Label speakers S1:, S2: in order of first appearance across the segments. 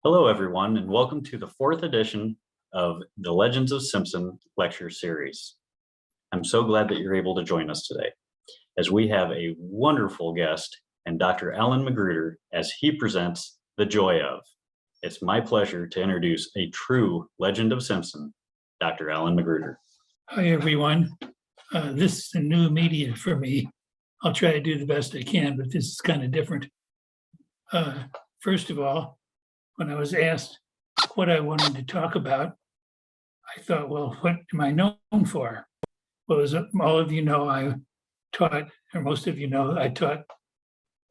S1: Hello, everyone, and welcome to the fourth edition of the Legends of Simpson lecture series. I'm so glad that you're able to join us today, as we have a wonderful guest and Dr. Alan Magruder as he presents The Joy of. It's my pleasure to introduce a true legend of Simpson, Dr. Alan Magruder.
S2: Hi, everyone. This is a new media for me. I'll try to do the best I can, but this is kind of different. First of all, when I was asked what I wanted to talk about, I thought, well, what am I known for? Well, as all of you know, I taught, or most of you know, I taught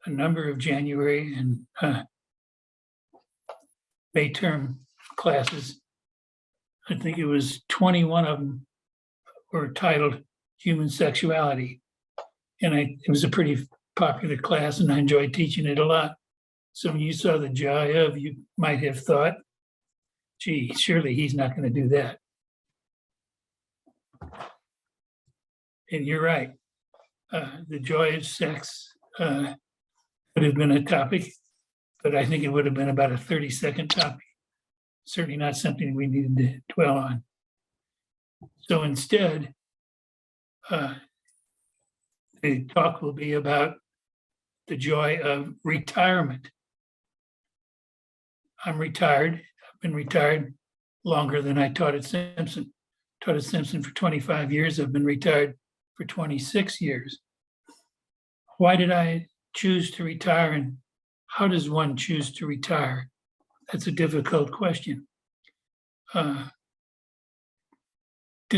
S2: a number of January and May term classes. I think it was 21 of them were titled Human Sexuality. And it was a pretty popular class and I enjoyed teaching it a lot. So when you saw the joy of, you might have thought, gee, surely he's not going to do that. And you're right. The joy of sex would have been a topic, but I think it would have been about a 30-second topic. Certainly not something we needed to dwell on. So instead, the talk will be about the joy of retirement. I'm retired. I've been retired longer than I taught at Simpson. Taught at Simpson for 25 years. I've been retired for 26 years. Why did I choose to retire, and how does one choose to retire? That's a difficult question. Did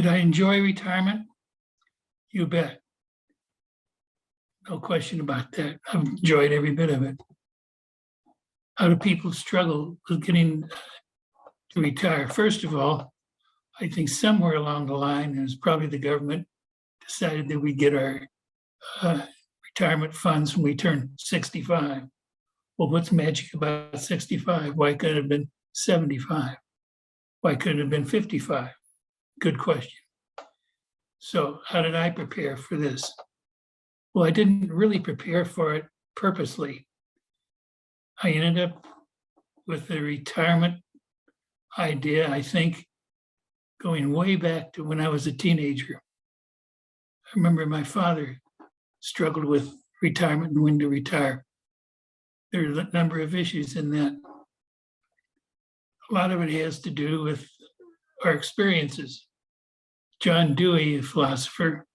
S2: I enjoy retirement? You bet. No question about that. I've enjoyed every bit of it. How do people struggle with getting to retire? First of all, I think somewhere along the line, it was probably the government decided that we get our retirement funds when we turn 65. Well, what's magic about 65? Why couldn't it have been 75? Why couldn't it have been 55? Good question. So how did I prepare for this? Well, I didn't really prepare for it purposely. I ended up with the retirement idea, I think, going way back to when I was a teenager. I remember my father struggled with retirement and when to retire. There are a number of issues in that. A lot of it has to do with our experiences. John Dewey, a philosopher,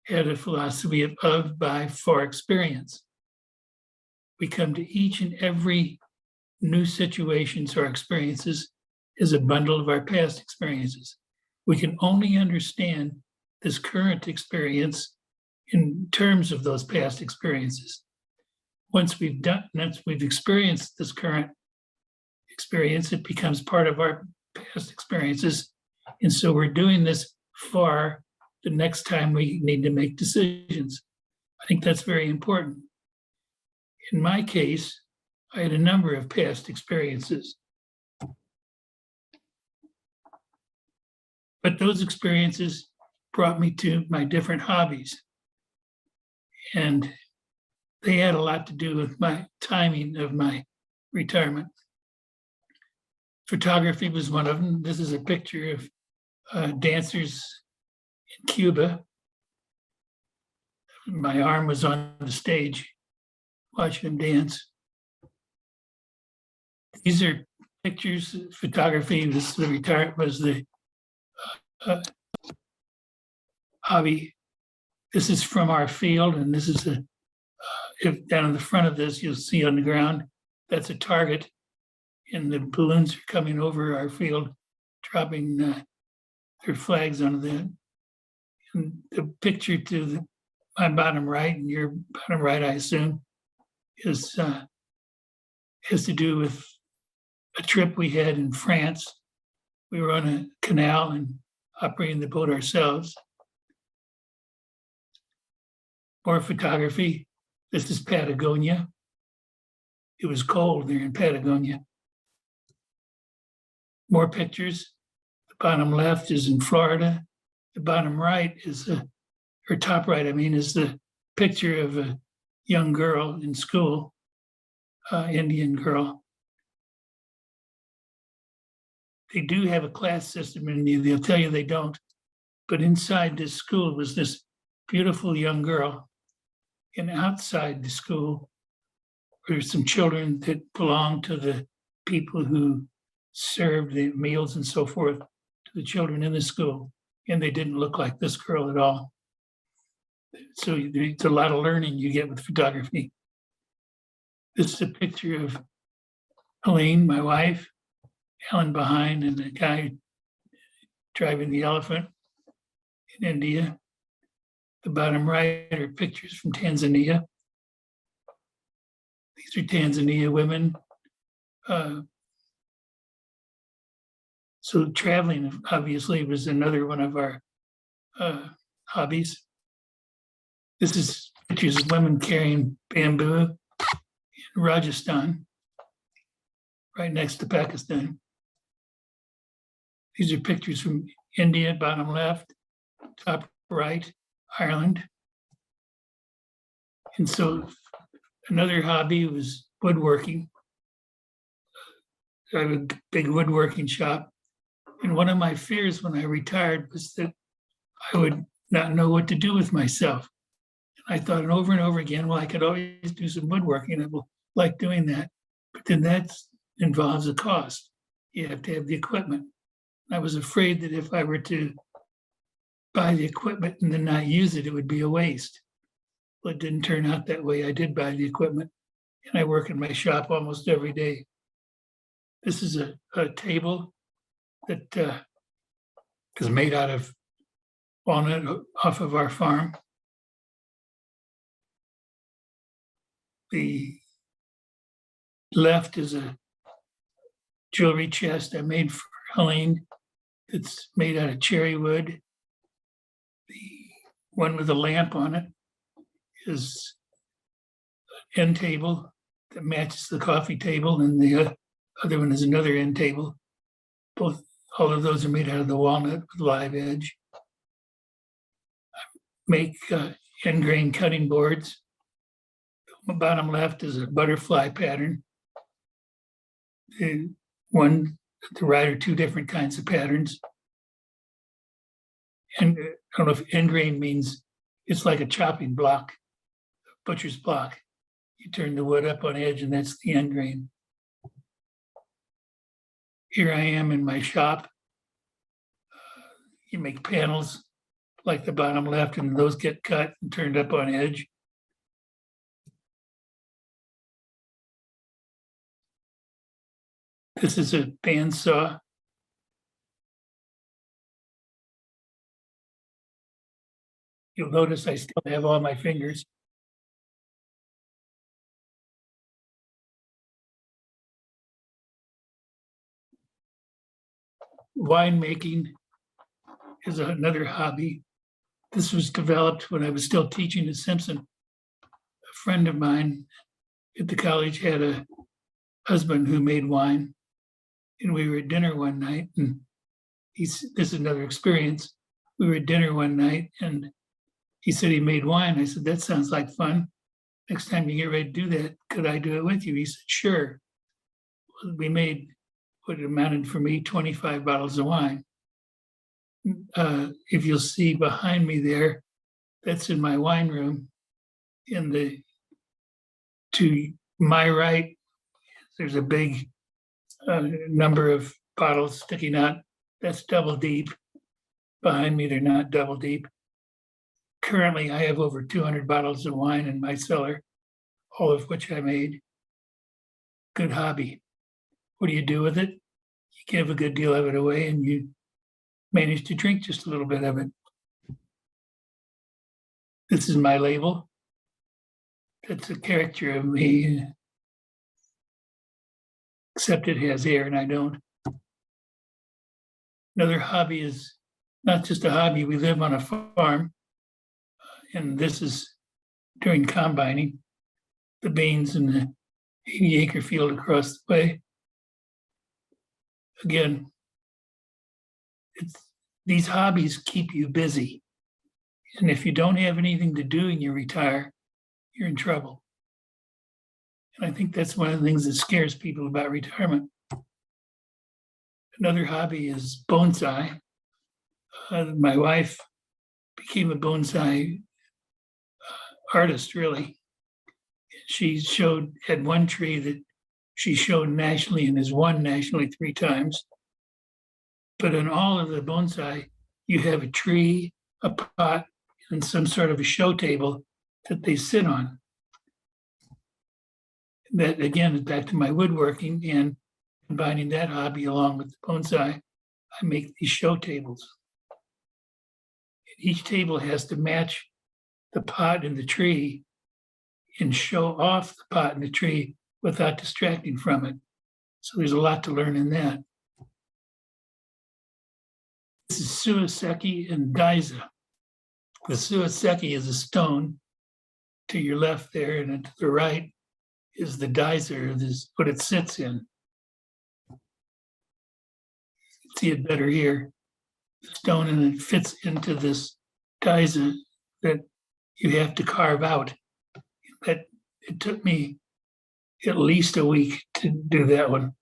S2: had a philosophy of, by, for experience. We come to each and every new situations or experiences as a bundle of our past experiences. We can only understand this current experience in terms of those past experiences. Once we've experienced this current experience, it becomes part of our past experiences. And so we're doing this for the next time we need to make decisions. I think that's very important. In my case, I had a number of past experiences. But those experiences brought me to my different hobbies. And they had a lot to do with my timing of my retirement. Photography was one of them. This is a picture of dancers in Cuba. My arm was on the stage watching them dance. These are pictures, photography. This the retirement was the hobby. This is from our field, and this is if down in the front of this, you'll see on the ground, that's a target, and the balloons are coming over our field, dropping their flags on that. And the picture to my bottom right and your bottom right, I assume, has to do with a trip we had in France. We were on a canal and operating the boat ourselves. More photography. This is Patagonia. It was cold there in Patagonia. More pictures. The bottom left is in Florida. The bottom right is or top right, I mean, is the picture of a young girl in school, Indian girl. they do have a class system in India. They'll tell you they don't. But inside this school was this beautiful young girl. And outside the school were some children that belonged to the people who served the meals and so forth to the children in the school. And they didn't look like this girl at all. So it's a lot of learning you get with photography. This is a picture of Helene, my wife, Alan behind, and the guy driving the elephant in India. The bottom right are pictures from Tanzania. These are Tanzania women. So traveling obviously was another one of our hobbies. This is pictures of women carrying bamboo in Rajasthan, right next to Pakistan. These are pictures from India, bottom left, top right, Ireland. And so another hobby was woodworking. I have a big woodworking shop. And one of my fears when I retired was that I would not know what to do with myself. And I thought over and over again, well, I could always do some woodworking. I will like doing that. But then that involves a cost. You have to have the equipment. I was afraid that if I were to buy the equipment and then not use it, it would be a waste. Well, it didn't turn out that way. I did buy the equipment and I work in my shop almost every day. This is a table that is made out of walnut off of our farm. The left is a jewelry chest I made for Helene. It's made out of cherry wood. The one with a lamp on it is an end table that matches the coffee table, and the other one is another end table. All of those are made out of the walnut with live edge. I make end grain cutting boards. The bottom left is a butterfly pattern. The one at the right are two different kinds of patterns. And I don't know if end grain means it's like a chopping block, a butcher's block. You turn the wood up on edge and that's the end grain. Here I am in my shop. You make panels like the bottom left, and those get cut and turned up on edge. This is a bandsaw. You'll notice I still have all my fingers. Winemaking is another hobby. This was developed when I was still teaching at Simpson. A friend of mine at the college had a husband who made wine, and we were at dinner one night, and this is another experience. We were at dinner one night, and he said he made wine. I said, that sounds like fun. Next time you get ready to do that, could I do it with you? He said, sure. We made what amounted for me 25 bottles of wine. If you'll see behind me there, that's in my wine room. To my right, there's a big number of bottles sticking out. That's double deep. Behind me, they're not double deep. Currently, I have over 200 bottles of wine in my cellar, all of which I made. Good hobby. What do you do with it? You give a good deal of it away and you manage to drink just a little bit of it. This is my label. That's a character of me, except it has hair and I don't. Another hobby is not just a hobby. We live on a farm, and this is during combining the beans in the 80-acre field across the way. Again, these hobbies keep you busy. And if you don't have anything to do and you retire, you're in trouble. And I think that's one of the things that scares people about retirement. Another hobby is bonsai. My wife became a bonsai artist, really. She had one tree that she showed nationally and has won nationally 3 times. But in all of the bonsai, you have a tree, a pot, and some sort of a show table that they sit on. That again is back to my woodworking and combining that hobby along with the bonsai. I make these show tables. Each table has to match the pot and the tree and show off the pot and the tree without distracting from it. So there's a lot to learn in that. This is Suseki and Geyser. The Suseki is a stone to your left there, and to the right is the Geyser, is what it sits in. See it better here. The stone, and it fits into this Geyser that you have to carve out. That it took me at least a week to do that one.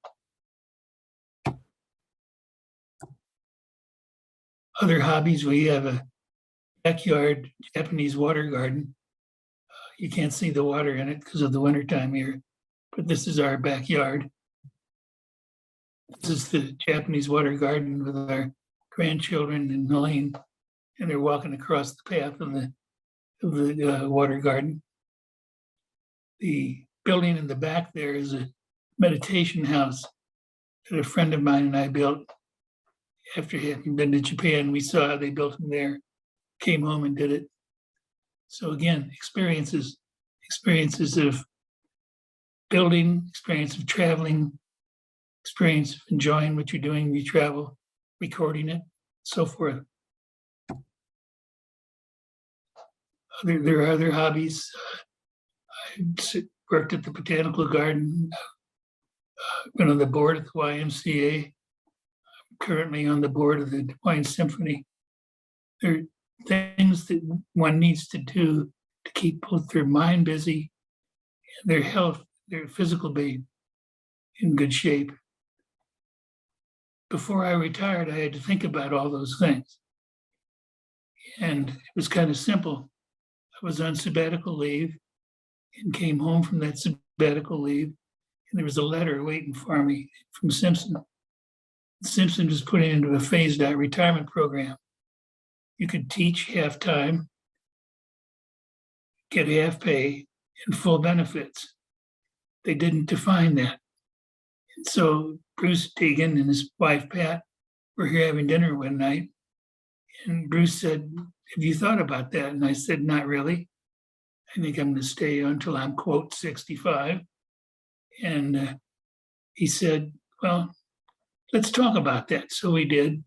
S2: Other hobbies, we have a backyard Japanese water garden. You can't see the water in it because of the wintertime here, but this is our backyard. This is the Japanese water garden with our grandchildren and Elaine, and they're walking across the path of the water garden. The building in the back there is a meditation house that a friend of mine and I built after having been to Japan. We saw how they built them there, came home and did it. So again, experiences of building, experience of traveling, experience of enjoying what you're doing when you travel, recording it, so forth. There are other hobbies. I worked at the botanical garden, been on the board at the YMCA, I'm currently on the board of the Hawaiian Symphony. There are things that one needs to do to keep both their mind busy and their health, their physical being in good shape. Before I retired, I had to think about all those things. And it was kind of simple. I was on sabbatical leave and came home from that sabbatical leave, and there was a letter waiting for me from Simpson. Simpson was putting into a phased-out retirement program. You could teach half-time, get half pay, and full benefits. They didn't define that. And so Bruce Deegan and his wife, Pat, were here having dinner one night, and Bruce said, "Have you thought about that?" And I said, "Not really. I think I'm going to stay until I'm, quote, 65. And he said, "Well, let's talk about that." So we did,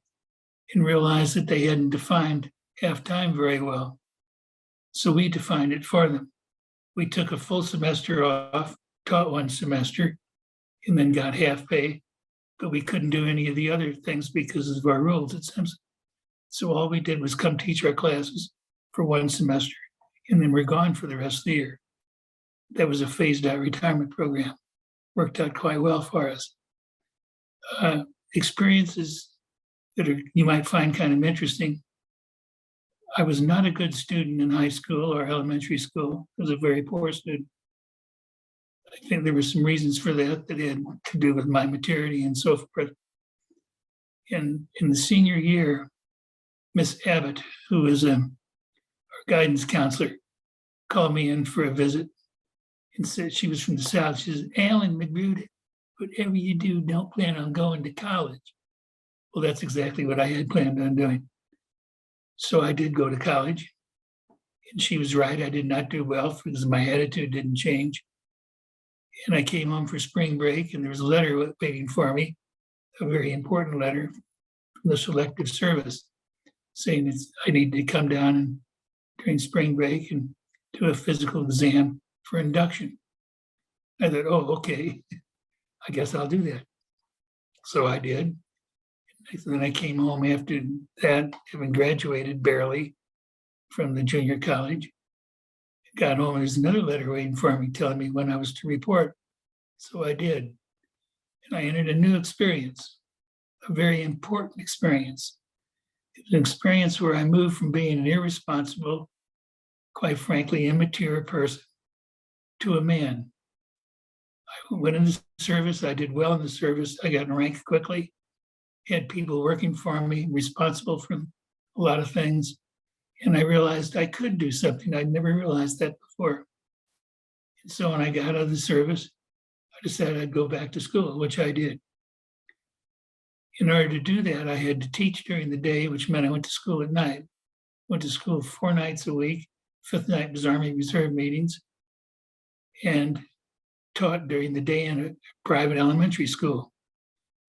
S2: and realized that they hadn't defined half-time very well. So we defined it for them. We took a full semester off, taught one semester, and then got half pay, but we couldn't do any of the other things because of our rules at Simpson. So all we did was come teach our classes for one semester, and then we're gone for the rest of the year. That was a phased-out retirement program. Worked out quite well for us. Experiences that you might find kind of interesting. I was not a good student in high school or elementary school. I was a very poor student. I think there were some reasons for that that had to do with my maturity and so forth. And in the senior year, Miss Abbott, who was our guidance counselor, called me in for a visit and said, she was from the South. She says, "Alan Magruder, whatever you do, don't plan on going to college." Well, that's exactly what I had planned on doing. So I did go to college, and she was right. I did not do well because my attitude didn't change. And I came home for spring break, and there was a letter waiting for me, a very important letter from the Selective Service, saying I need to come down during spring break and do a physical exam for induction. I thought, oh, okay, I guess I'll do that. So I did. And then I came home after that, having graduated barely from the junior college. Got home, and there's another letter waiting for me telling me when I was to report. So I did. And I entered a new experience, a very important experience. It was an experience where I moved from being an irresponsible, quite frankly, immature person to a man. I went into service. I did well in the service. I got ranked quickly, had people working for me, responsible for a lot of things. And I realized I could do something. I'd never realized that before. And so when I got out of the service, I decided I'd go back to school, which I did. In order to do that, I had to teach during the day, which meant I went to school at night. Went to school 4 nights a week. 5th night was Army Reserve meetings, and taught during the day in a private elementary school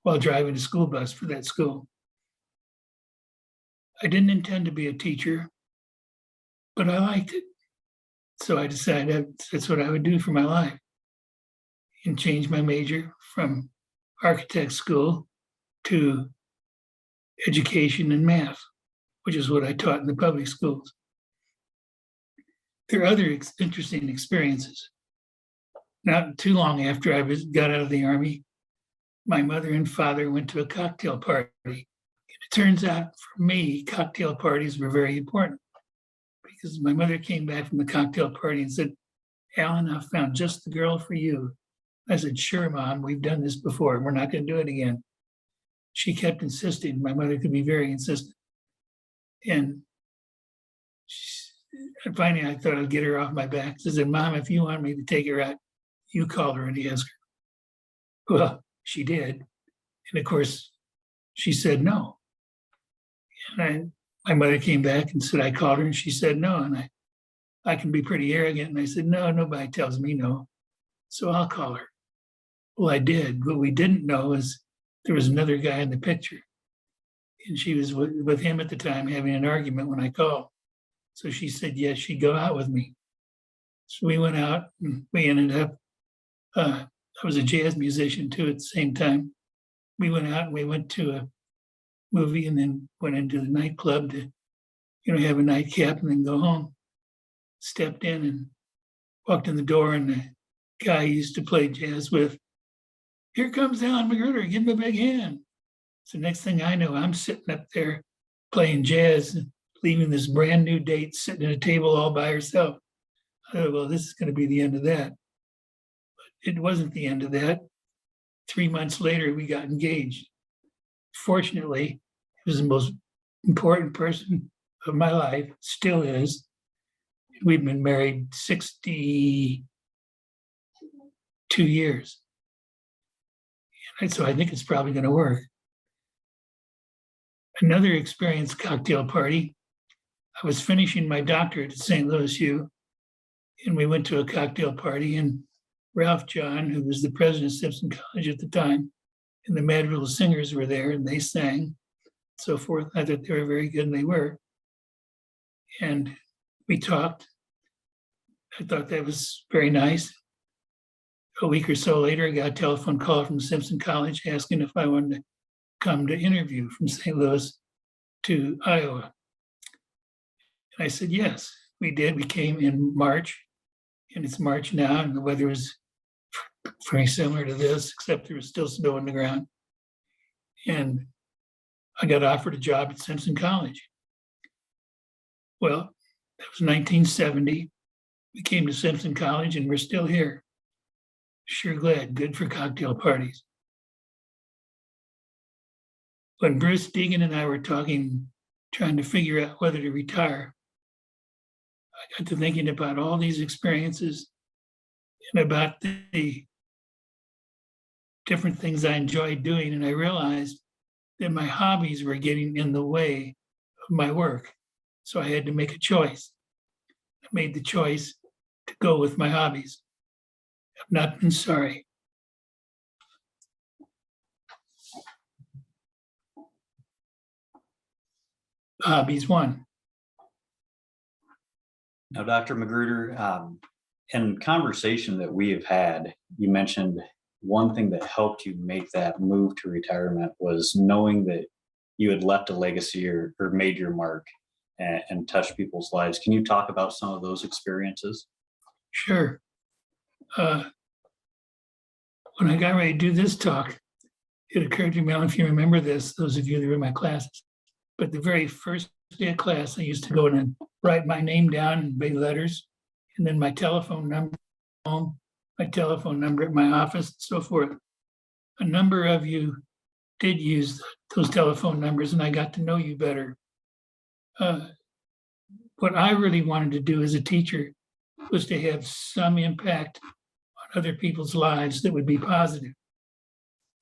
S2: while driving a school bus for that school. I didn't intend to be a teacher, but I liked it. So I decided that's what I would do for my life, and changed my major from architect school to education and math, which is what I taught in the public schools. There are other interesting experiences. Not too long after I got out of the Army, my mother and father went to a cocktail party. And it turns out for me, cocktail parties were very important, because my mother came back from the cocktail party and said, "Alan, I found just the girl for you." I said, "Sure, Mom, we've done this before. We're not going to do it again." She kept insisting. My mother could be very insistent. And finally, I thought I'd get her off my back. She said, "Mom, if you want me to take her out, you call her and ask her." Well, she did. And of course, she said no. And my mother came back and said, I called her and she said no. And I can be pretty arrogant. And I said, no, nobody tells me no. So I'll call her. Well, I did. What we didn't know is there was another guy in the picture. And she was with him at the time having an argument when I called. So she said, yes, she'd go out with me. So we went out and we ended up, I was a jazz musician too at the same time. We went out and we went to a movie and then went into the nightclub to, have a nightcap and then go home. Stepped in and walked in the door, and the guy I used to play jazz with, "Here comes Alan Magruder, give him a big hand." So next thing I know, I'm sitting up there playing jazz and leaving this brand new date sitting at a table all by herself. I thought, well, this is going to be the end of that. But it wasn't the end of that. 3 months later, we got engaged. Fortunately, he was the most important person of my life, still is. We've been married 62 years. And so I think it's probably going to work. Another experience cocktail party. I was finishing my doctorate at St. Louis U, and we went to a cocktail party, and Ralph John, who was the president of Simpson College at the time, and the Madrigal Singers were there, and they sang, so forth. I thought they were very good, and they were. And we talked. I thought that was very nice. A week or so later, I got a telephone call from Simpson College asking if I wanted to come to interview from St. Louis to Iowa. And I said, yes, we did. We came in March, and it's March now, and the weather was very similar to this, except there was still snow on the ground. And I got offered a job at Simpson College. Well, that was 1970. We came to Simpson College, and we're still here. Sure glad, good for cocktail parties. When Bruce Deegan and I were talking, trying to figure out whether to retire, I got to thinking about all these experiences and about the different things I enjoyed doing. And I realized that my hobbies were getting in the way of my work. So I had to make a choice. I made the choice to go with my hobbies. I've not been sorry. Hobbies won.
S1: Now, Dr. Magruder, in conversation that we have had, you mentioned one thing that helped you make that move to retirement was knowing that you had left a legacy or made your mark and touched people's lives. Can you talk about some of those experiences?
S2: Sure. When I got ready to do this talk, it occurred to me, I don't know if you remember this, those of you that were in my classes, but the very first day of class, I used to go in and write my name down in big letters, and then my telephone number at home, my telephone number at my office, and so forth. A number of you did use those telephone numbers, and I got to know you better. What I really wanted to do as a teacher was to have some impact on other people's lives that would be positive.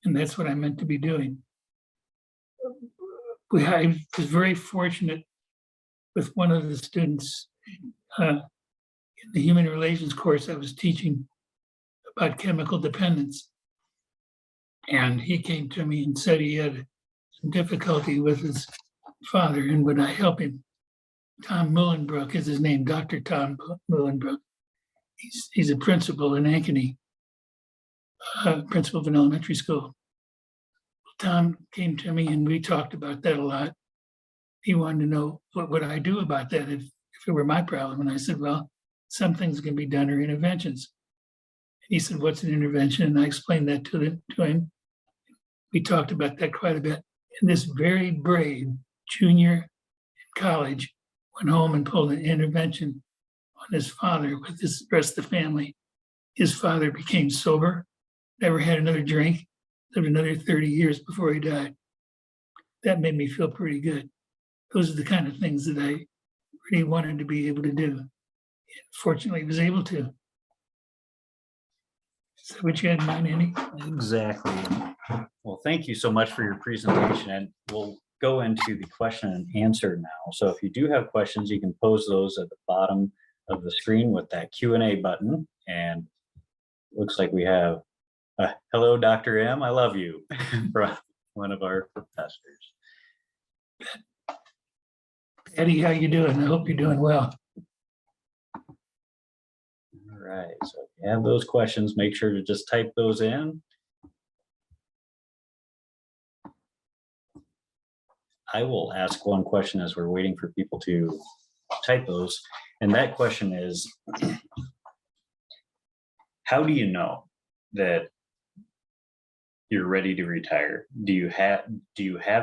S2: And that's what I meant to be doing. I was very fortunate with one of the students in the human relations course I was teaching about chemical dependence. And he came to me and said he had some difficulty with his father, and would I help him? Tom Muhlenbrook is his name, Dr. Tom Muhlenbrook. He's a principal in Ankeny, principal of an elementary school. Tom came to me and we talked about that a lot. He wanted to know what would I do about that if it were my problem. And I said, well, some things can be done or interventions. And he said, what's an intervention? And I explained that to him. We talked about that quite a bit. And this very brave junior in college went home and pulled an intervention on his father with the rest of the family. His father became sober, never had another drink, lived another 30 years before he died. That made me feel pretty good. Those are the kind of things that I really wanted to be able to do. And fortunately, I was able to. Is that what you had in mind, Andy?
S1: Exactly. Well, thank you so much for your presentation, and we'll go into the question and answer now. So if you do have questions, you can pose those at the bottom of the screen with that Q&A button. And looks like we have hello, Dr. M, I love you, from one of our professors.
S2: Eddie, how you doing? I hope you're doing well.
S1: All right, so if you have those questions, make sure to just type those in. I will ask one question as we're waiting for people to type those. And that question is, how do you know that you're ready to retire? Do you have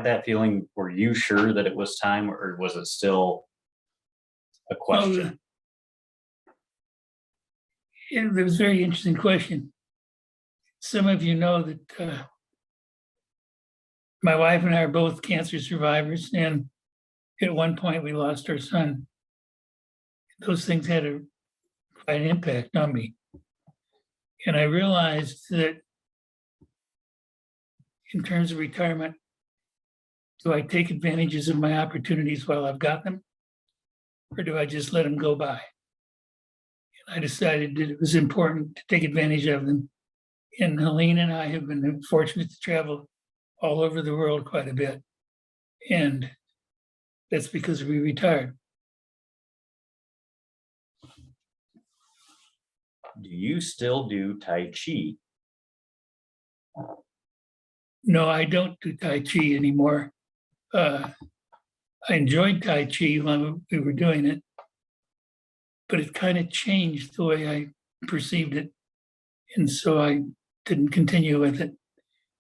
S1: that feeling? Were you sure that it was time, or was it still a question?
S2: Yeah, that was a very interesting question. Some of you know that my wife and I are both cancer survivors, and at one point we lost our son. Those things had quite an impact on me. And I realized that in terms of retirement, do I take advantages of my opportunities while I've got them? Or do I just let them go by? And I decided that it was important to take advantage of them. And Helene and I have been fortunate to travel all over the world quite a bit. And that's because we retired.
S1: Do you still do Tai Chi?
S2: No, I don't do Tai Chi anymore. I enjoyed Tai Chi when we were doing it, but it kind of changed the way I perceived it. And so I didn't continue with it.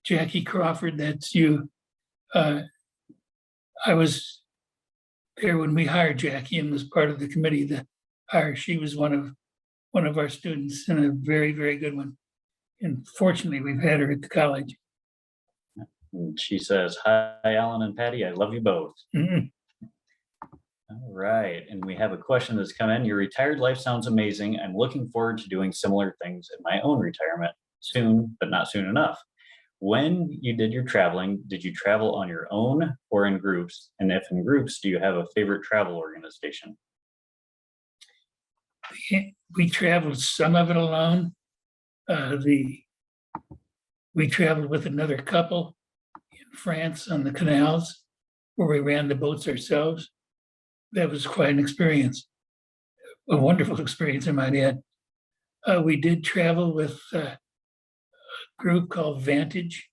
S2: Jackie Crawford, that's you. I was there when we hired Jackie and was part of the committee to hire. She was one of our students, and a very, very good one. And fortunately, we've had her at the college.
S1: And she says, hi, Alan and Patty, I love you both.
S2: Mhm.
S1: All right, and we have a question that's come in. Your retired life sounds amazing. I'm looking forward to doing similar things in my own retirement soon, but not soon enough. When you did your traveling, did you travel on your own or in groups? And if in groups, do you have a favorite travel organization?
S2: We traveled some of it alone. We traveled with another couple in France on the canals where we ran the boats ourselves. That was quite an experience, a wonderful experience, I might add. We did travel with a group called Vantage,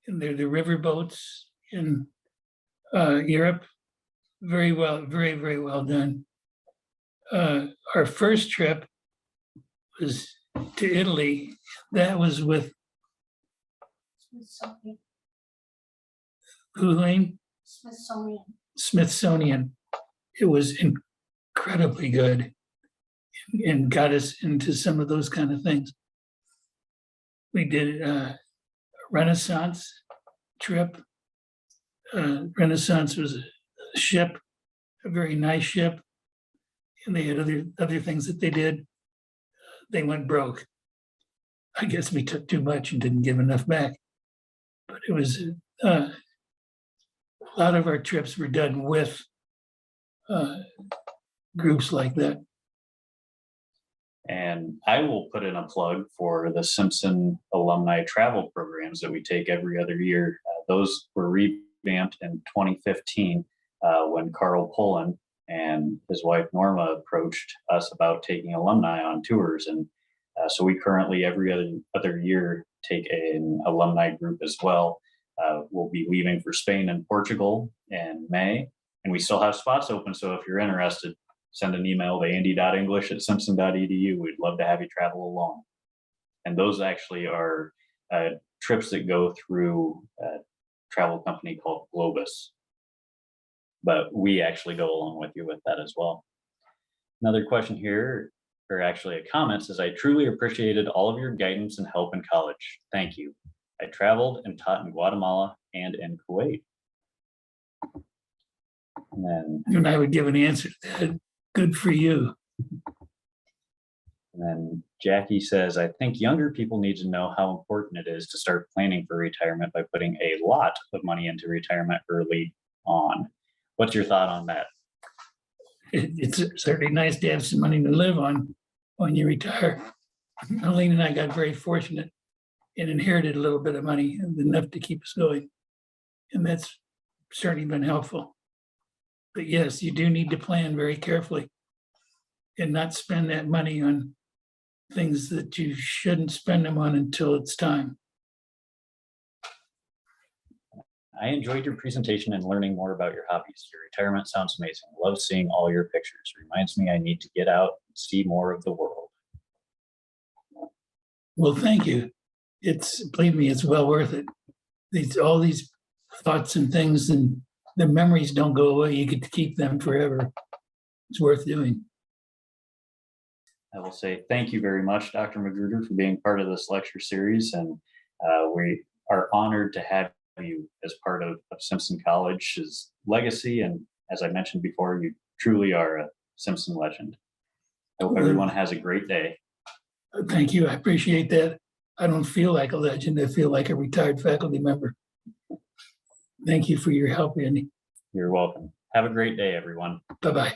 S2: and they're the river boats in Europe. Very well, very, very well done. Our first trip was to Italy. That was with
S3: Smithsonian.
S2: Who Lane?
S3: Smithsonian.
S2: Smithsonian. It was incredibly good and got us into some of those kind of things. We did a Renaissance trip. Renaissance was a ship, a very nice ship, and they had other things that they did. They went broke. I guess we took too much and didn't give enough back. But it was a lot of our trips were done with groups like that.
S1: And I will put in a plug for the Simpson alumni travel programs that we take every other year. Those were revamped in 2015 when Carl Pullen and his wife Norma approached us about taking alumni on tours. And so we currently every other year take an alumni group as well. We'll be leaving for Spain and Portugal in May, and we still have spots open. So if you're interested, send an email to andy.english@simpson.edu. We'd love to have you travel along. And those actually are trips that go through a travel company called Globus. But we actually go along with you with that as well. Another question here, or actually a comment, says, I truly appreciated all of your guidance and help in college. Thank you. I traveled and taught in Guatemala and in Kuwait. And
S2: And I would give an answer to that. Good for you.
S1: then Jackie says, I think younger people need to know how important it is to start planning for retirement by putting a lot of money into retirement early on. What's your thought on that?
S2: It's certainly nice to have some money to live on when you retire. Elaine and I got very fortunate and inherited a little bit of money, enough to keep us going. And that's certainly been helpful. But yes, you do need to plan very carefully and not spend that money on things that you shouldn't spend them on until it's time.
S1: I enjoyed your presentation and learning more about your hobbies. Your retirement sounds amazing. Love seeing all your pictures. Reminds me I need to get out and see more of the world.
S2: Well, thank you. Believe me, it's well worth it. All these thoughts and things and the memories don't go away. You get to keep them forever. It's worth doing.
S1: I will say thank you very much, Dr. Magruder, for being part of this lecture series. And we are honored to have you as part of Simpson College's legacy. And as I mentioned before, you truly are a Simpson legend. I hope everyone has a great day.
S2: Thank you. I appreciate that. I don't feel like a legend. I feel like a retired faculty member. Thank you for your help, Andy.
S1: You're welcome. Have a great day, everyone.
S2: Bye-bye.